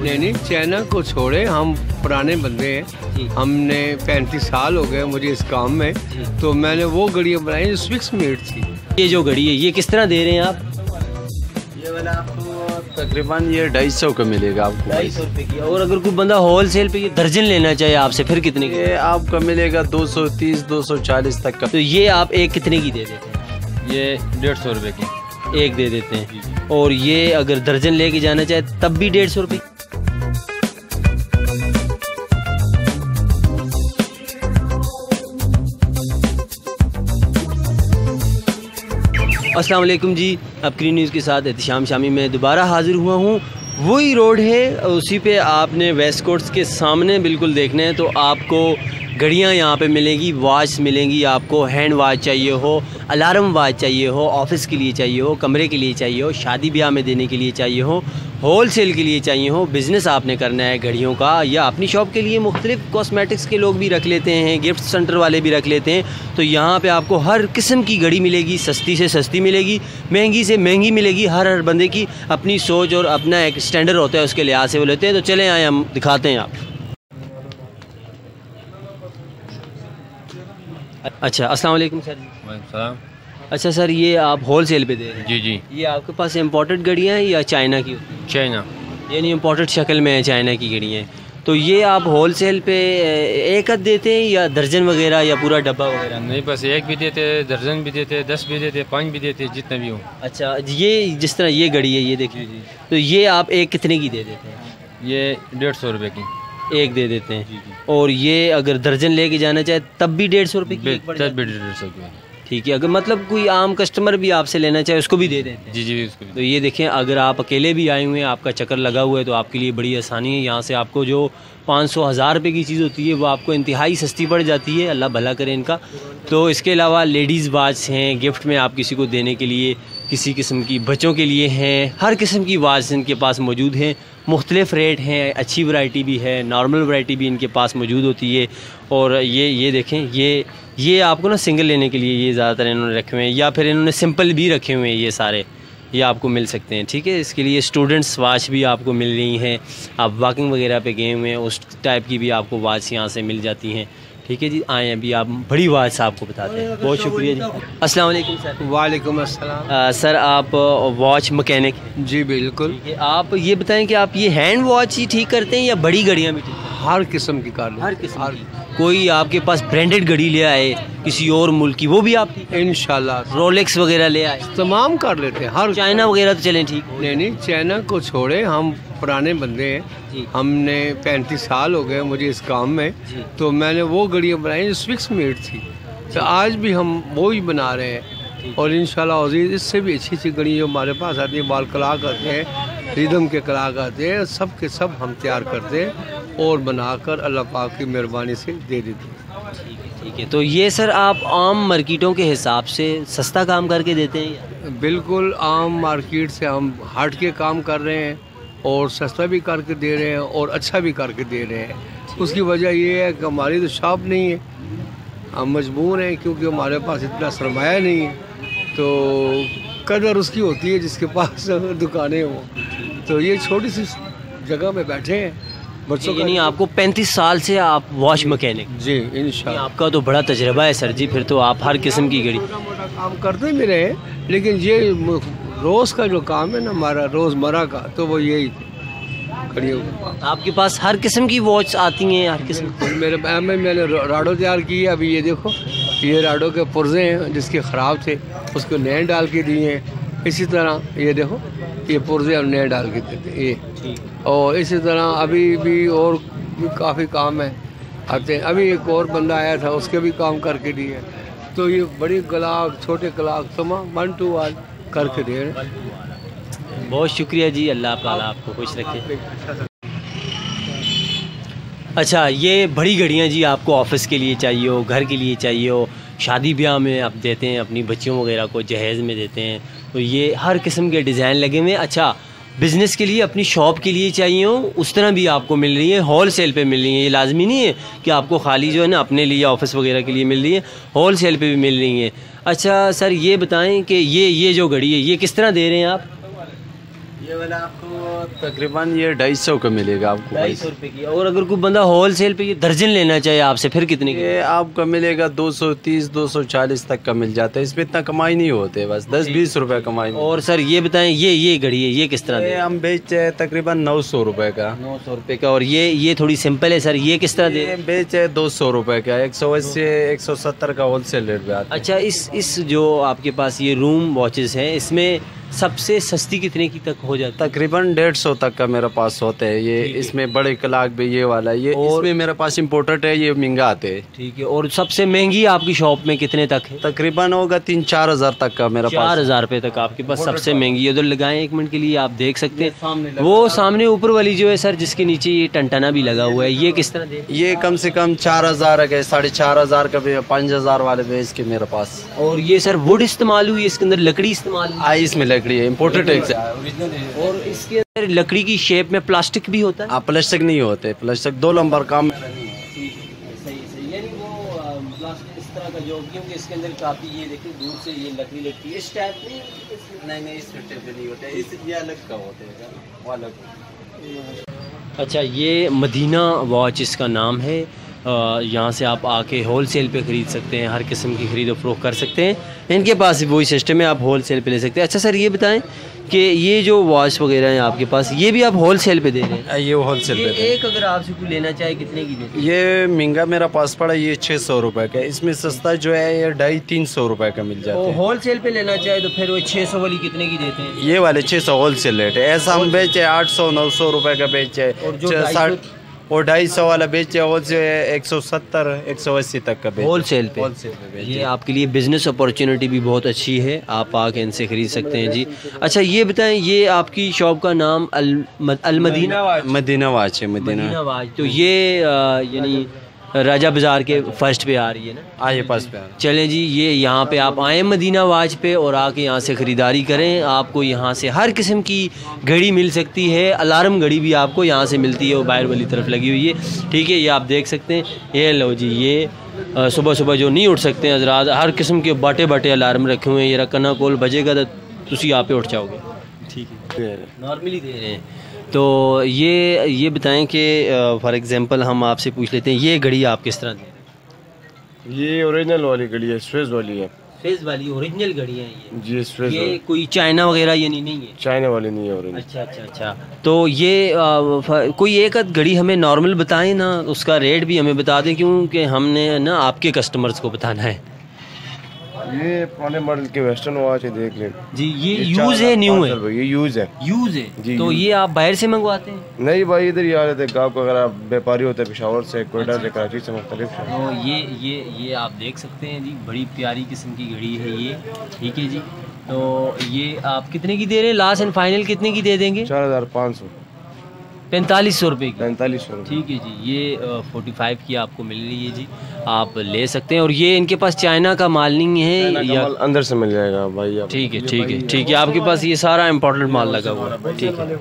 नहीं, चाइना को छोड़े, हम पुराने बंदे हैं। हमने 35 साल हो गए मुझे इस काम में, तो मैंने वो घड़ियाँ बनाई जो स्विक्स मेड थी। ये जो घड़ी है ये किस तरह दे रहे हैं आप? ये वाला आपको तकरीबन ये 250 का मिलेगा आपको। 250 रुपये की। और अगर कोई बंदा होल सेल पे ये दर्जन लेना चाहिए आपसे फिर कितने की? ये आपका मिलेगा 230 240 तक का। तो ये आप एक कितने की दे देते हैं? ये 150 रुपये की एक दे देते हैं। और ये अगर दर्जन लेके जाना चाहे तब भी 150 रुपये। अस्सलाम वालेकुम जी, अब क्रीन न्यूज़ के साथ एहतिशाम शामी में दोबारा हाज़िर हुआ हूँ। वही रोड है, उसी पे आपने वेस्ट कोर्ट्स के सामने बिल्कुल देखना है तो आपको घड़ियाँ यहाँ पे मिलेंगी, वॉच मिलेंगी आपको। हैंड वॉच चाहिए हो, अलार्म वॉच चाहिए हो, ऑफिस के लिए चाहिए हो, कमरे के लिए चाहिए हो, शादी ब्याह में देने के लिए चाहिए हो, होल सेल के लिए चाहिए हो, बिज़नेस आपने करना है घड़ियों का, या अपनी शॉप के लिए मुख्तलिफ कॉस्मेटिक्स के लोग भी रख लेते हैं, गिफ्ट सेंटर वाले भी रख लेते हैं। तो यहाँ पे आपको हर किस्म की घड़ी मिलेगी, सस्ती से सस्ती मिलेगी, महंगी से महंगी मिलेगी। हर बंदे की अपनी सोच और अपना एक स्टैंडर्ड होता है, उसके लिहाज से वो लेते हैं। तो चलें आए हम दिखाते हैं आप। अच्छा, अस्सलाम वालेकुम सर जी। सलाम। अच्छा सर, ये आप होल सेल पे दे रहे हैं? जी जी। ये आपके पास इम्पोर्टेड घड़ियाँ हैं या चाइना की? चाइना। यानी इम्पोर्टेड शक्ल में है, चाइना की घड़ियाँ हैं। तो ये आप होल सेल पे एक हद देते हैं या दर्जन वगैरह या पूरा डब्बा वगैरह? नहीं, बस एक भी देते, दर्जन भी देते, 10 भी देते, 5 भी देते, जितना भी हो। अच्छा, ये जिस तरह ये घड़ी है, ये देख लीजिए, तो ये आप एक कितने की दे देते हैं? ये 150 रुपये की एक दे देते हैं। और ये अगर दर्जन लेके जाना चाहे तब भी 150 रुपये की एक पड़ जाती है? 150 रुपये। ठीक है, अगर मतलब कोई आम कस्टमर भी आपसे लेना चाहे उसको भी दे देते हैं? जी जी, उसको भी। तो ये देखें, अगर आप अकेले भी आए हुए हैं, आपका चक्कर लगा हुआ है, तो आपके लिए बड़ी आसानी है। यहाँ से आपको जो 500-1000 रुपये की चीज़ होती है वो आपको इंतहाई सस्ती पड़ जाती है। अल्लाह भला करे इनका। तो इसके अलावा लेडीज़ वॉच हैं, गिफ्ट में आप किसी को देने के लिए, किसी किस्म की बच्चों के लिए हैं, हर किस्म की वॉच इनके पास मौजूद हैं। मुख्तलिफ़ रेट हैं, अच्छी वैरायटी भी है, नॉर्मल वैरायटी भी इनके पास मौजूद होती है। और ये देखें, ये आपको ना सिंगल लेने के लिए ये ज़्यादातर इन्होंने रखे हुए हैं, या फिर इन्होंने सिंपल भी रखे हुए हैं। ये सारे ये आपको मिल सकते हैं। ठीक है, इसके लिए स्टूडेंट्स वॉच भी आपको मिल रही हैं। आप वॉकिंग वगैरह पे गए हुए हैं, उस टाइप की भी आपको वॉच यहाँ से मिल जाती हैं। ठीक है जी, आए अभी आप बड़ी वॉच आपको बताते हैं। बहुत शुक्रिया जी। अस्सलाम वालेकुम सर। वालेकुम अस्सलाम। सर, आप वॉच मैकेनिक हैं? जी बिल्कुल। ठीक है, आप ये बताएं कि आप ये हैंड वॉच ही ठीक करते हैं या बड़ी घड़ियाँ भी ठीक करते हैं? हर किस्म की कार, हर किस्म की। कोई आपके पास ब्रांडेड घड़ी ले आए किसी और मुल्क की, वो भी आप ठीक? इंशाल्लाह रोलेक्स वगैरह ले आए? तमाम कर लेते हैं। हर चाइना वगैरह तो चलें ठीक। नहीं, चाइना को छोड़े, हम पुराने बंदे हैं। हमने 35 साल हो गए मुझे इस काम में, तो मैंने वो घड़ियाँ बनाई जो स्विक्स मेड थी। तो आज भी हम वो ही बना रहे हैं। और इंशाल्लाह अज़ीज़ इससे भी अच्छी अच्छी घड़ी जो हमारे पास आती है, बाल कलाक आते हैं, रिदम के कलाक आते हैं, सब के सब हम तैयार करते हैं और बनाकर अल्लाह पाक की मेहरबानी से दे देते हैं। ठीक है, तो ये सर आप आम मार्केटों के हिसाब से सस्ता काम करके देते हैं? बिल्कुल, आम मार्केट से हम हट के काम कर रहे हैं और सस्ता भी करके दे रहे हैं और अच्छा भी करके दे रहे हैं। उसकी वजह ये है कि हमारी तो शॉप नहीं है, हम मजबूर हैं क्योंकि हमारे पास इतना सरमाया नहीं है। तो कदर उसकी होती है जिसके पास दुकानें हों। तो ये छोटी सी जगह में बैठे हैं बच्चों। यानी आपको 35 साल से आप वॉच मैकेनिक? जी इंशाल्लाह। आपका तो बड़ा तजर्बा है सर जी, फिर तो आप हर किस्म की घड़ी मोटा काम करते भी रहे, लेकिन ये रोज़ का जो काम है ना हमारा रोज़मर्रा का, तो वो यही घड़ियों का। आपके पास हर किस्म की वॉच आती हैं? हर किस्म? मैंने राडो तैयार की है। अभी ये देखो, ये राडो के पुर्जे हैं जिसके ख़राब थे, उसको नए डाल के दिए हैं। इसी तरह ये देखो, ये पुर्जे हम नए डाल के देते ये। और इसी तरह अभी भी और भी काफ़ी काम है आते हैं। अभी एक और बंदा आया था, उसके भी काम करके दिए। तो ये बड़ी कलाक, छोटे कलाक, तमाम 1 to 1 करके दे रहे हैं। बहुत शुक्रिया जी, अल्लाह ताला आपको खुश रखे। अच्छा, ये बड़ी घड़ियाँ जी आपको ऑफिस के लिए चाहिए हो, घर के लिए चाहिए हो, शादी ब्याह में आप देते हैं, अपनी बच्चियों वगैरह को जहेज़ में देते हैं, तो ये हर किस्म के डिज़ाइन लगे हुए हैं। अच्छा, बिज़नेस के लिए, अपनी शॉप के लिए चाहिए हो, उस तरह भी आपको मिल रही है, होल सेल पे मिल रही है। ये लाजमी नहीं है कि आपको खाली जो है ना अपने लिए ऑफिस वगैरह के लिए मिल रही है, होल सेल पे भी मिल रही है। अच्छा सर, ये बताएं कि ये जो घड़ी है ये किस तरह दे रहे हैं आप? ये वाला आपको तकरीबन ये 250 का मिलेगा आपको। 250 रुपये की। और अगर कोई बंदा होल सेल पे ये दर्जन लेना चाहे आपसे, फिर कितने की? ये आपका मिलेगा 230 240 तक का मिल जाता है। इसमें इतना कमाई नहीं होते, बस 10-20 रुपए कमाई। और सर ये बताएं, ये घड़ी है, ये किस तरह ये दे? हम बेचे हैं तकरीबन 900 रुपए का। 900 रुपये का। और ये थोड़ी सिंपल है सर, ये किस तरह दे? ये बेचे 200 रुपए का, 180 170 का होलसेल रेट पे आता है। अच्छा, इस जो आपके पास ये रूम वॉचेस हैं, इसमें सबसे सस्ती कितने की तक हो जाती है? तकरीबन 150 तक का मेरे पास होते हैं ये। इसमें बड़े क्लाक भी ये वाला, ये इसमें मेरे पास इम्पोर्टेड है, ये महंगा आते हैं। ठीक है। और सबसे महंगी आपकी शॉप में कितने तक है? तकरीबन होगा 3-4 हज़ार तक का मेरा पास। 4,000 रुपये तक आपके पास सबसे महंगी है। उधर लगाएं 1 मिनट के लिए, आप देख सकते हैं वो सामने ऊपर वाली जो है सर, जिसके नीचे ये टंटना भी लगा हुआ है, ये किस तरह दे? ये कम से कम 4,000 का, 4,500 का भी, 5,000 वाले भी इसके मेरे पास। और ये सर वुड इस्तेमाल हुई, इसके अंदर लकड़ी इस्तेमाल हुई? आई इसमें लकड़ी है, इम्पोर्टेड है। और इसके अंदर लकड़ी की शेप में प्लास्टिक भी होता है? प्लास्टिक नहीं होते, प्लास्टिक 2 नंबर काम। सही सही। यानी वो प्लास्टिक इस तरह का जो, क्योंकि इसके अंदर काफ़ी ये देखिए दूर से ये लकड़ी लगती है, इस टाइप नहीं इस टाइप नहीं होता है, ये अलग का होते हैं, वो अलग। अच्छा, ये मदीना वॉच इसका नाम है। यहाँ से आप आके होल सेल पे ख़रीद सकते हैं, हर किस्म की ख़रीदो फरोख्त कर सकते हैं। इनके पास वही सिस्टम है, आप होल सेल पे ले सकते हैं। अच्छा सर ये बताएं कि ये जो वॉच वगैरह हैं आपके पास, ये भी आप होल सेल पे दे रहे हैं? ये होलसेल पे ये एक अगर आपसे कोई लेना चाहे कितने की देते हैं? ये महंगा मेरा पास पड़ा, ये 600 रुपए का। इसमें सस्ता जो है ये 250-300 रुपए का मिल जाता है। होल सेल पे लेना चाहे तो फिर वो 600 वाली कितने की देते हैं? ये वाले 600 होलसेल रेट है। ऐसा हम बेचे 800-900 रुपए का बेचे, और जो 60 और 250 वाला बेचे होलसेल 170-180 तक का बेचे। होलसेल पे। होलसेल पे बेचे। ये आपके लिए बिजनेस अपॉर्चुनिटी भी बहुत अच्छी है, आप आके इनसे ख़रीद सकते हैं जी। अच्छा ये बताएं, ये आपकी शॉप का नाम अल मदीना मदीना वाच है। मदीना वाच। तो ये यानी राजा बाज़ार के फर्स्ट पे आ रही है ना? आइए पास पे। चलें जी, ये यहाँ पे आप आएँ मदीना वाच पे और आके यहाँ से ख़रीदारी करें। आपको यहाँ से हर किस्म की घड़ी मिल सकती है। अलार्म घड़ी भी आपको यहाँ से मिलती है, वो बाहर वाली तरफ लगी हुई है। ठीक है, ये आप देख सकते हैं। ये लो जी, ये सुबह सुबह जो नहीं उठ सकते हैं हज़रात, हर किस्म के बाटे बाटे अलार्म रखे हुए हैं। ये रकना कोल बजेगा तो तुसी यहाँ पे उठ जाओगे। ठीक है, नॉर्मली दे रहे हैं। तो ये बताएं कि फॉर एग्जांपल हम आपसे पूछ लेते हैं, ये घड़ी आप किस तरह दें? ये ओरिजिनल वाली घड़ी है, स्विस वाली है। फेस वाली ओरिजिनल घड़ियाँ हैं जी, स्विस ये कोई चाइना वगैरह ये नहीं है? चाइना वाली नहीं है ओरिजिनल। अच्छा। तो ये कोई एक आध घड़ी हमें नॉर्मल बताएं ना, उसका रेट भी हमें बता दें, क्योंकि हमने ना आपके कस्टमर्स को बताना है। ये पुराने मॉडल के वेस्टर्न वॉच है, देख लें जी। ये यूज़ है, न्यू है? ये यूज़ है। यूज़ है जी, तो ये आप बाहर से मंगवाते हैं? नहीं भाई, इधर ही आ रहे थे गाँव को। अगर आप व्यापारी होते हैं पेशावर से, कोयटा से, कराची से, मुख्तलिफ है। तो ये आप देख सकते हैं जी, बड़ी प्यारी किस्म की घड़ी है ये। ठीक है जी। तो ये आप कितने की दे रहे हैं? लास्ट एंड फाइनल कितने की दे देंगे? 4,500 4500 रुपये की। 4500 रुपये। ठीक है जी। ये 45 की आपको मिल रही है जी, आप ले सकते हैं। और ये इनके पास चाइना का माल नहीं है या अंदर से मिल जाएगा भाई? ठीक है। आपके पास ये सारा इम्पोर्टेंट माल लगा हुआ है। ठीक है।